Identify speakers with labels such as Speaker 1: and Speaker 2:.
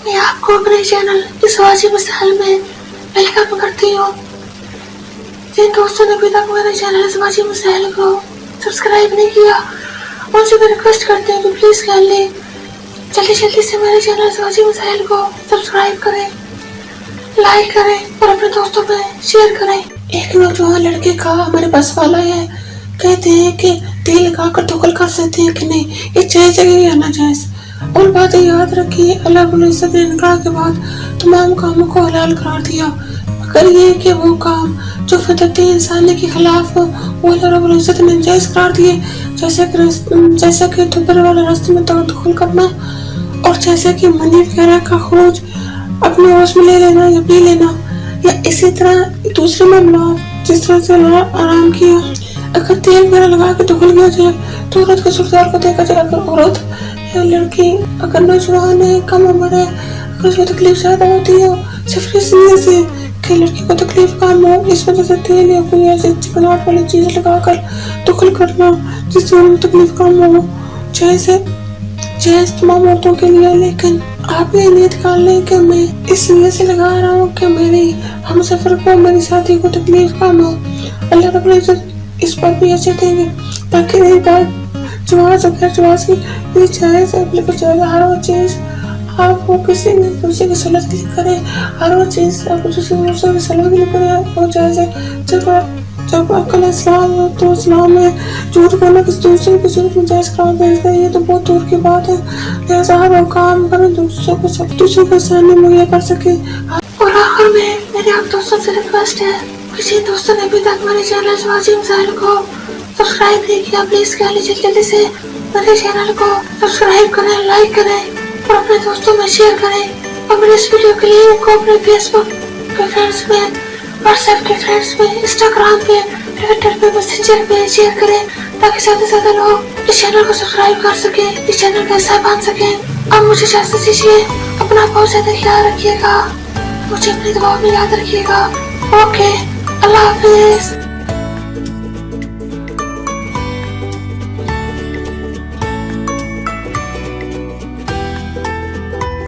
Speaker 1: मैं आपको अपने चैनल स्वाजी मिसाइल में वेलकम करती हूँ। जिन दोस्तों ने अभी तक मेरे चैनल स्वाजी मिसाइल को सब्सक्राइब नहीं किया, उनसे मैं रिक्वेस्ट करती हूँ कि प्लीज कर लें, जल्दी से मेरे चैनल स्वाजी मिसाइल को सब्सक्राइब करें, लाइक करें और अपने दोस्तों में शेयर करें। एक नौजवान लड़के का हमारे बस वाला है, कहते हैं कि तेल लगा कर धोखल कर सकते हैं कि नहीं, ये जायज है या ना जायज। और बातें याद रखिए, अल्लाह रब्बुल इज्जत ने निकाह के बाद तमाम कामों को हलाल करार दिया, मगर ये कि वो काम जो फितरत इंसानी के खिलाफ हो वो अल्लाह रब्बुल इज्जत ने जायज करार दिए, जैसे कि दोपहर वाले रास्ते में दखल करना, और जैसे कि मनी वगैरह का खरूज अपने होश में ले लेना या पी लेना, या इसी तरह दूसरे मामला जिस तरह से आराम किया। अगर तेल वगैरह लगा के धुल गया जाए तो औरत के सुरदार को देखा जाए। अगर औरत या लड़की अगर नौजवान है, कम उम्र है, अगर उसको तकलीफ ज्यादा होती है सिर्फ इसलिए से कि लड़की को तकलीफ कम हो, इस वजह से तेल या कोई ऐसी चिकनाहट वाली चीज लगाकर धुल करना जिससे उन्हें तकलीफ कम हो, जायज तमाम औरतों के लिए। लेकिन आप ये नीयत कर लें कि मैं इस नीयत से लगा रहा हूँ कि मेरी हम सफर को, मेरी साथी को तकलीफ कम हो। अल्लाह रब्बुल इज्जत इस पर भी अच्छे देंगे, ताकि नहीं बात जवाज और जवाज की जायज है, बिल्कुल जायज। हर वो चीज आपको किसी ने दूसरे की सलाह के लिए करे, हर वो चीज आपको दूसरे की सलाह के लिए करे, वो जायज है। जब अकल इस्लाम है तो इस्लाम में झूठ बोलना किसी दूसरे की सूरत में जायज करार देता है, ये तो बहुत दूर की बात है। लिहाजा हर वो काम करें दूसरों को, सब दूसरों को आसानी मुहैया कर सके। और आखिर में मेरे आप दोस्तों से रिक्वेस्ट है, किसी दोस्तों ने अभी तक मेरे चैनल स्वाजी मिसाइल को सब्सक्राइब नहीं किया, प्लीज कर लीजिए, जल्दी से मेरे चैनल को सब्सक्राइब करें, लाइक करें और अपने दोस्तों में शेयर करें। और मेरे इस वीडियो के लिंक को अपने फेसबुक के फ्रेंड्स में, व्हाट्सएप के फ्रेंड्स में, इंस्टाग्राम पे, ट्विटर पे, मैसेंजर पे शेयर करें, ताकि ज्यादा से ज्यादा लोग इस चैनल को सब्सक्राइब कर सके, इस चैनल का हिस्सा बन सके। अब मुझे इजाजत दीजिए, अपना बहुत ज्यादा ख्याल रखिएगा, मुझे अपनी दुआ में याद रखिएगा। ओके, अल्लाह हाफिज।